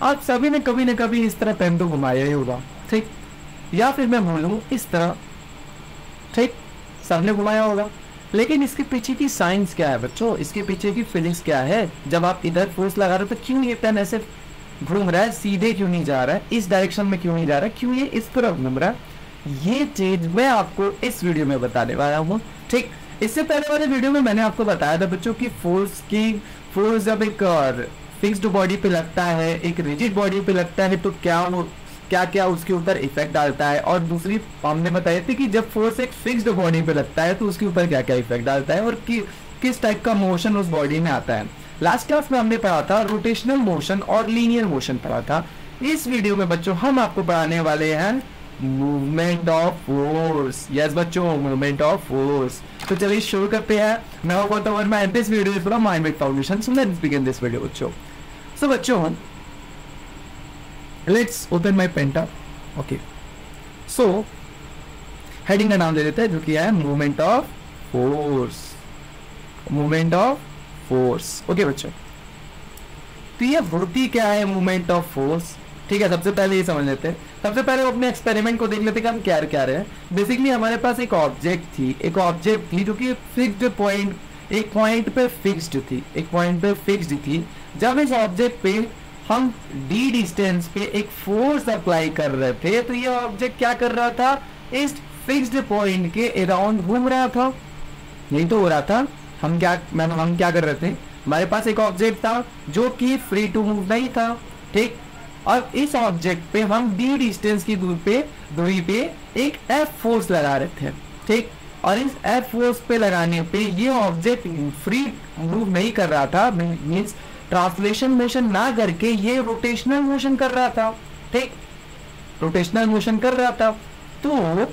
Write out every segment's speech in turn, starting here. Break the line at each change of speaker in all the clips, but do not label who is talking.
आप सभी ने कभी ना कभी इस तरह पेन तो घुमाया ही होगा, ठीक, या फिर मैं बोलूँ इस तरह, ठीक, सबने घुमाया होगा। लेकिन इसके पीछे की साइंस क्या है बच्चों, इसके पीछे की फीलिंग्स क्या है? जब आप इधर फोर्स लगा रहे हो तो क्यों ये पेन ऐसे घूम रहा है, सीधे क्यों नहीं जा रहा है, इस डायरेक्शन में क्यों नहीं जा रहा है, क्यों ये इस तरफ घूम रहा है? ये चीज मैं आपको इस वीडियो में बताने वाला हूँ, ठीक। इससे पहले वाले वीडियो में मैंने आपको बताया था बच्चों की फोर्स जब एक फिक्स्ड बॉडी पे लगता है, एक रिजिड बॉडी पे लगता है, तो क्या क्या उसके ऊपर इफेक्ट डालता है। और दूसरी हमने बताया थी कि जब फोर्स एक फिक्स्ड बॉडी पे लगता है तो उसके ऊपर क्या क्या इफेक्ट डालता है और किस टाइप का मोशन उस बॉडी में आता है। लास्ट क्लास में हमने पढ़ा था रोटेशनल मोशन और लीनियर मोशन पढ़ा था। इस वीडियो में बच्चों हम आपको पढ़ाने वाले हैं मूवमेंट ऑफ फोर्स। यस बच्चों, मूवमेंट ऑफ फोर्स। तो चलिए शुरू करते हैं। मैं हूं Gautam Verma and this video is from Mindmade foundation. So let's begin this video बच्चों। सो बच्चों let's open my pen tab. Okay, so heading का नाम दे देते हैं जो कि है movement of force. Movement of force. Okay बच्चों, तो ये होती क्या है मूवमेंट ऑफ फोर्स? ठीक है, सबसे पहले ये समझ लेते हैं। सबसे पहले अपने एक्सपेरिमेंट को देख लेते हैं कि हम क्या रहे हैं। बेसिकली हमारे पास एक ऑब्जेक्ट थी जो कि फिक्स्ड पॉइंट, एक पॉइंट पे फिक्स्ड थी। जब इस ऑब्जेक्ट पे हम डी डिस्टेंस पे एक फोर्स अप्लाई कर रहे थे तो ये ऑब्जेक्ट क्या कर रहा था, इस फिक्स्ड पॉइंट के अराउंड घूम रहा था। यही तो हो रहा था। हम क्या कर रहे थे, हमारे पास एक ऑब्जेक्ट था जो कि फ्री टू मूव नहीं था, ठीक। और इस ऑब्जेक्ट पे हम डी डिस्टेंस की दूरी पे एक एफ फोर्स लगा रहे थे, ठीक। और इस एफ फोर्स पे लगाने पे ये ऑब्जेक्ट फ्री मूव नहीं कर रहा था, मींस ट्रांसलेशन मोशन ना करके ये रोटेशनल मोशन कर रहा था, ठीक, रोटेशनल मोशन कर रहा था। तो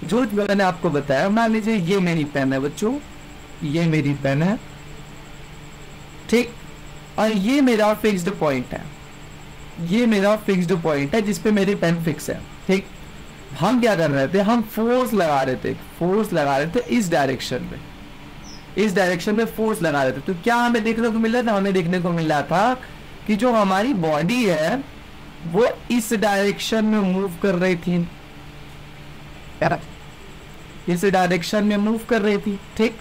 जो मैंने आपको बताया, मान लीजिए ये मेरी पेन है बच्चों, ये मेरी पेन है, ठीक, और ये मेरा फिक्स्ड पॉइंट है, ये मेरा फिक्स्ड पॉइंट है जिसपे मेरी पेन फिक्स है, ठीक। हम क्या कर रहे थे, हम फोर्स लगा रहे थे इस डायरेक्शन में फोर्स लगा रहे थे। तो क्या हमें देखने को मिल रहा था, हमें देखने को मिल रहा था कि जो हमारी बॉडी है वो इस डायरेक्शन में मूव कर रही थी, इस डायरेक्शन में मूव कर रही थी, ठीक।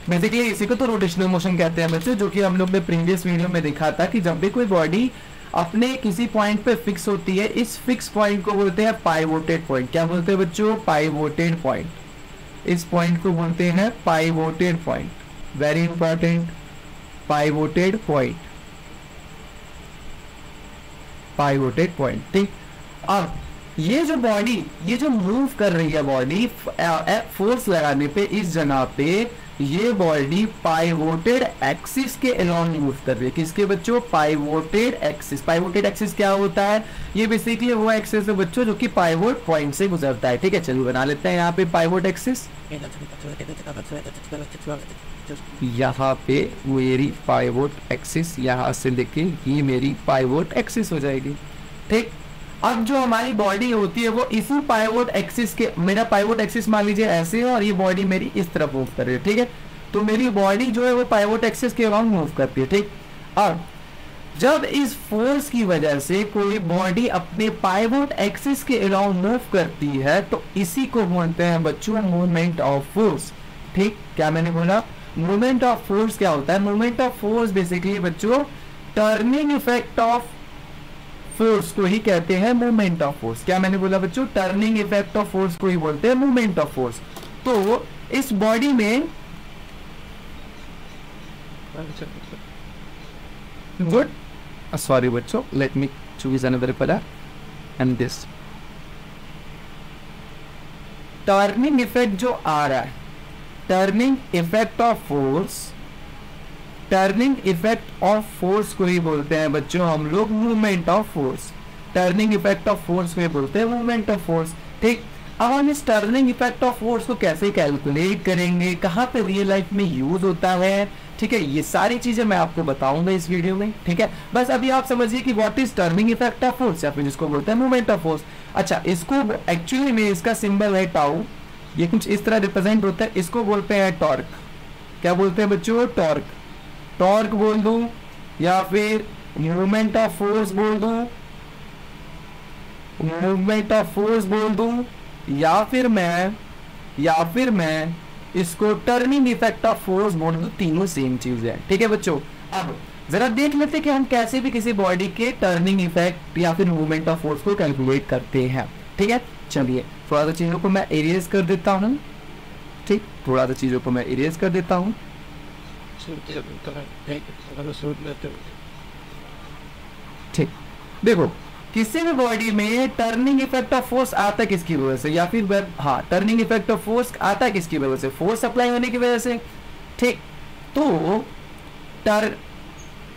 बेसिकली इसी को तो रोटेशनल मोशन कहते हैं बच्चों, जो कि हम लोग ने प्रीवियस वीडियो में देखा था कि जब भी कोई बॉडी अपने किसी पॉइंट पे फिक्स होती है, इस फिक्स पॉइंट को बोलते हैं पाइवोटेड पॉइंट। क्या बोलते हैं बच्चों, पाइवोटेड पॉइंट। इस पॉइंट को बोलते हैं pivoted point. Very important, pivoted point, pivoted point, ठीक। अब ये जो बॉडी, ये जो मूव कर रही है बॉडी फोर्स लगाने पे इस जगह पे, ये बॉडी पाइवोटेड एक्सिस के अलोंग मूव कर रही है। किसके बच्चों, पाइवोटेड एक्सिस। पाइवोटेड एक्सिस क्या होता है, ये बेसिकली वो एक्सिस है बच्चों जो कि पाइवोट पॉइंट से गुजरता है, ठीक है। चलिए बना लेते हैं यहाँ पे पाइवोट एक्सिस। यहाँ पे मेरी पाइवोट एक्सिस, यहाँ से लेके ये मेरी पाइवोट एक्सिस हो जाएगी, ठीक। अब जो हमारी बॉडी होती है वो इसी पाइवोट एक्सिस के, मेरा पाइवोट एक्सिस मान लीजिए ऐसे है और ये बॉडी मेरी इस तरफ मूव कर रही है, ठीक है। तो मेरी बॉडी जो है वो पाइवोट एक्सिस के अराउंड मूव करती है, ठीक। और जब इस फोर्स की वजह से कोई बॉडी अपने पाइवोट एक्सिस के अराउंड मूव करती है तो इसी को बोलते हैं बच्चों मूवमेंट ऑफ फोर्स, ठीक। क्या मैंने बोला, मूवमेंट ऑफ फोर्स क्या होता है? मूवमेंट ऑफ फोर्स बेसिकली बच्चों टर्निंग इफेक्ट ऑफ फोर्स को ही कहते हैं मूवमेंट ऑफ फोर्स। क्या मैंने बोला बच्चों, टर्निंग इफेक्ट ऑफ फोर्स को ही बोलते हैं मूवमेंट ऑफ फोर्स। तो इस बॉडी में गुड, सॉरी बच्चों, let me choose another colour and this. Turning effect जो आ रहा है, turning effect of force, turning effect of force को ही बोलते हैं बच्चों हम लोग movement of force. Turning effect of force को ही बोलते हैं मूवमेंट ऑफ फोर्स, ठीक। अब हम इस टर्निंग इफेक्ट ऑफ फोर्स को कैसे कैलकुलेट करेंगे, कहाँ पे रियल लाइफ में यूज होता है, ठीक है, ये सारी चीजें मैं आपको बताऊंगा इस वीडियो में, ठीक है। बस अभी आप समझिए कि what is turning effect of force या फिर जिसको बोलते हैं मूवमेंट ऑफ फोर्स। अच्छा, इसको एक्चुअली में इसका सिंबल है टाउ, ये कुछ इस तरह रिप्रेजेंट होता है, इसको बोलते हैं टॉर्क। क्या बोलते हैं बच्चों, टॉर्क। टॉर्क बोल दूं या फिर मूवमेंट ऑफ फोर्स बोल दूं, मूवमेंट ऑफ फोर्स बोल दूं, या फिर मैं इसको टर्निंग इफेक्ट ऑफ फोर्स बोल दूं, तीनों सेम चीज है। ठीक है बच्चों, अब जरा देख लेते हैं कि हम कैसे भी किसी बॉडी के टर्निंग इफेक्ट या फिर मूवमेंट ऑफ फोर्स को कैलकुलेट करते हैं। ठीक है, चलिए थोड़ा सा चीजों को मैं इरेज कर देता हूँ। ठीक, थोड़ा सा चीजों को मैं इरेज कर देता हूँ। ठीक, देखो किसी भी बॉडी में टर्निंग इफेक्ट ऑफ फोर्स आता है किसकी वजह से, या फिर हाँ टर्निंग इफेक्ट ऑफ फोर्स आता है किसकी वजह से, फोर्स अप्लाई होने की वजह से। ठीक, तो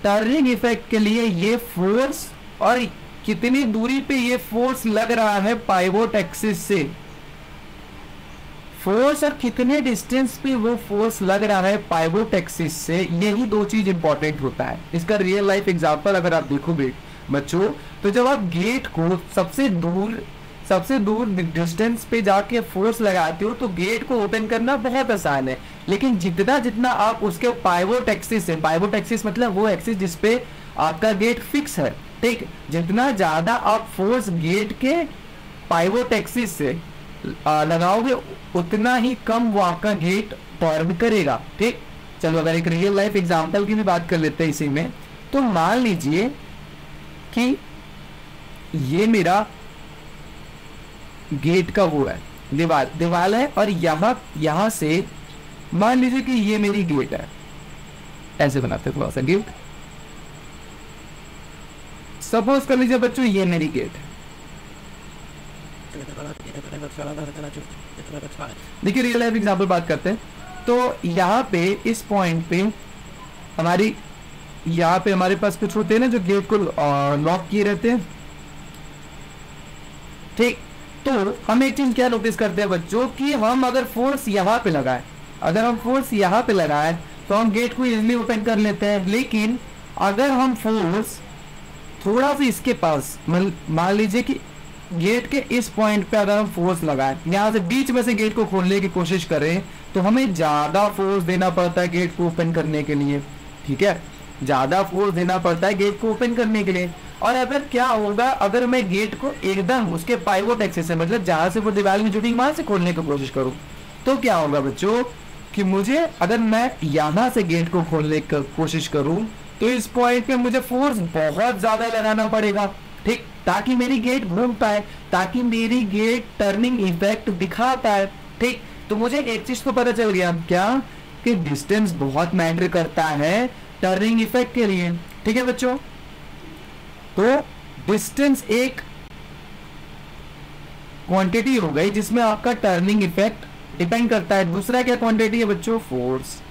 टर्निंग इफेक्ट के लिए ये फोर्स और कितनी दूरी पे ये फोर्स लग रहा है पाइवोट एक्सिस से, फोर्स और कितने डिस्टेंस पे वो फोर्स लग रहा है पाइवोट एक्सिस से, यही दो चीज इंपॉर्टेंट होता है। इसका रियल लाइफ एग्जांपल अगर आप देखोगे बच्चों, तो जब आप गेट को सबसे दूर डिस्टेंस पे जाके फोर्स लगाते हो तो गेट को ओपन करना बहुत आसान है, लेकिन जितना आप उसके पाइवोट एक्सिस से, पाइवोट एक्सिस मतलब वो एक्सिस जिसपे आपका गेट फिक्स है, ठीक, जितना ज्यादा आप फोर्स गेट के पाइवोट एक्सिस से लगाओगे उतना ही कम वो आपका गेट टर्न करेगा। ठीक, चलो अगर एक रियल लाइफ एग्जांपल की भी बात कर लेते हैं इसी में, तो मान लीजिए कि ये मेरा गेट का वो है, दीवार है, और यहां से मान लीजिए कि ये मेरी गेट है, ऐसे बनाते हैं थोड़ा सा गेट, सपोज कर लीजिए बच्चों ये मेरी गेट है। देखिए रियल लाइफ एग्जांपल बात करते हैं, तो यहाँ पे इस पॉइंट पे हमारे पास कुछ होते हैं ना जो गेट को लॉक किए रहते हैं। ठीक, तो हम एक चीज क्या नोटिस करते हैं बच्चों कि हम अगर फोर्स यहाँ पे लगाए, तो हम गेट को इजीली ओपन कर लेते हैं, लेकिन अगर हम फोर्स थोड़ा सा इसके पास, मान लीजिए कि गेट के इस पॉइंट पे अगर हम फोर्स लगाएं, यहाँ से बीच में से गेट को खोलने की कोशिश करें, तो हमें ज्यादा फोर्स देना पड़ता है गेट को ओपन करने के लिए। ठीक है, ज्यादा फोर्स देना पड़ता है गेट को ओपन करने के लिए। और अगर क्या होगा, अगर मैं गेट को एकदम उसके पाइवोट एक्सिस से, मतलब जहां से वो दीवार में जुड़ी वहां से खोलने की कोशिश करूं, तो क्या होगा बच्चों कि मुझे, अगर मैं यहां से गेट को खोलने की कोशिश करूं, तो इस पॉइंट पे मुझे फोर्स बहुत ज्यादा लगाना पड़ेगा। ठीक, ताकि मेरी गेट घूम पाए, ताकि मेरी गेट टर्निंग इफेक्ट दिखा पाए। ठीक, तो मुझे एक चीज तो पता चल गया, क्या कि डिस्टेंस बहुत मैटर करता है टर्निंग इफेक्ट के लिए। ठीक है बच्चों, तो डिस्टेंस एक क्वांटिटी हो गई जिसमें आपका टर्निंग इफेक्ट डिपेंड करता है। दूसरा क्या क्वांटिटी है बच्चों, फोर्स।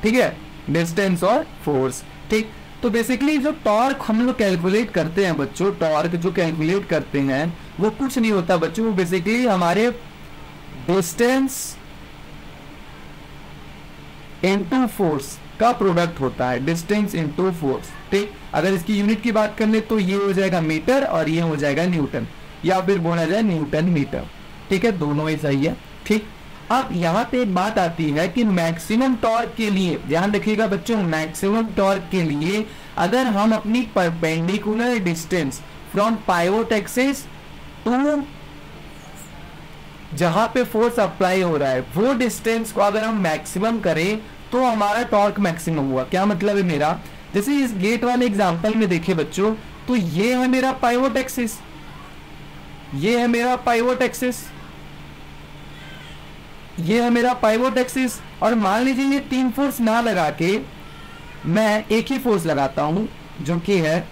ठीक है, डिस्टेंस और फोर्स। ठीक, तो बेसिकली जो टॉर्क हम लोग कैलकुलेट करते हैं बच्चों, टॉर्क जो कैलकुलेट करते हैं वो कुछ नहीं होता बच्चों, वो बेसिकली हमारे डिस्टेंस इनटू फोर्स का प्रोडक्ट होता है, डिस्टेंस इनटू फोर्स। ठीक, अगर इसकी यूनिट की बात कर ले तो ये हो जाएगा मीटर और ये हो जाएगा न्यूटन, या फिर बोला जाए न्यूटन मीटर। ठीक है, दोनों ही सही है। ठीक, अब यहाँ पे एक बात आती है कि मैक्सिमम टॉर्क के लिए, ध्यान रखिएगा बच्चों, मैक्सिमम टॉर्क के लिए अगर हम अपनी perpendicular distance from pivot axis to जहां पे फोर्स अप्लाई हो रहा है वो डिस्टेंस को अगर हम मैक्सिमम करें तो हमारा टॉर्क मैक्सिमम हुआ। क्या मतलब है मेरा, जैसे इस गेट वाले एग्जांपल में देखिए बच्चों, तो ये है मेरा पाइवोट एक्सिस, ये है मेरा पाइवोट एक्सिस, ये है मेरा पाइवोट एक्सिस, और मान लीजिए ये तीन फोर्स ना लगा के मैं एक ही फोर्स लगाता हूं जो कि है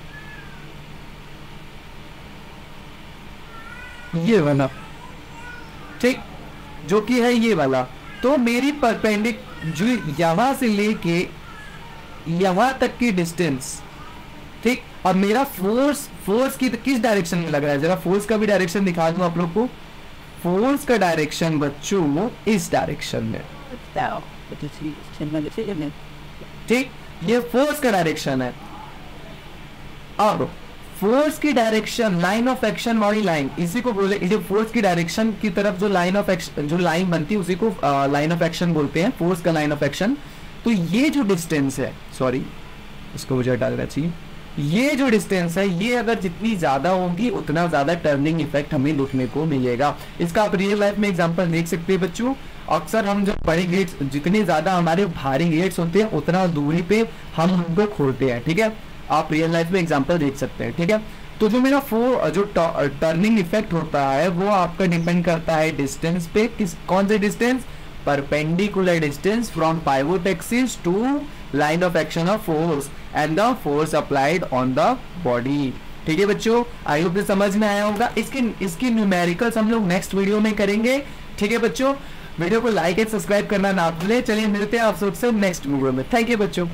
ये वाला। ठीक, जो कि है ये वाला, तो मेरी परपेंडिक जो यहां से लेके यहां तक की डिस्टेंस, ठीक, और मेरा फोर्स की किस डायरेक्शन में लग रहा है, जरा फोर्स का भी डायरेक्शन दिखा दूं आप लोग को। फोर्स का डायरेक्शन बच्चों इस डायरेक्शन में, ठीक, ये फोर्स का डायरेक्शन है। अब फोर्स की डायरेक्शन, लाइन ऑफ एक्शन वाली लाइन, इसी को बोले, इसे फोर्स की डायरेक्शन की तरफ जो लाइन ऑफ एक्शन, जो लाइन बनती है उसी को लाइन ऑफ एक्शन बोलते हैं, फोर्स का लाइन ऑफ एक्शन। तो ये जो डिस्टेंस है, सॉरी इसको मुझे हटा देना चाहिए, ये जो डिस्टेंस है ये अगर जितनी ज़्यादा होगी उतना ज़्यादा टर्निंग इफेक्ट हमें देखने को मिलेगा। इसका आप रियल लाइफ में एग्जांपल देख सकते हैं बच्चों। अक्सर हम जब बड़े गेट्स, जितने ज़्यादा हमारे भारी गेट्स होते हैं उतना दूरी पे हम उनको खोलते हैं, ठीक है। आप रियल लाइफ में एग्जाम्पल देख सकते हैं, ठीक है। तो जो मेरा जो टर्निंग इफेक्ट होता है वो आपका डिपेंड करता है डिस्टेंस पे। कौन से distance? Perpendicular distance from pivot axis to line of action of force and the force applied on the body. ठीक है बच्चों, आई होप समझ में आया होगा। इसकी न्यूमेरिकल्स हम लोग नेक्स्ट वीडियो में करेंगे, ठीक है बच्चों। वीडियो को लाइक एंड सब्सक्राइब करना ना भूलें। चलिए मिलते हैं आप सबसे नेक्स्ट वीडियो में। थैंक यू बच्चों।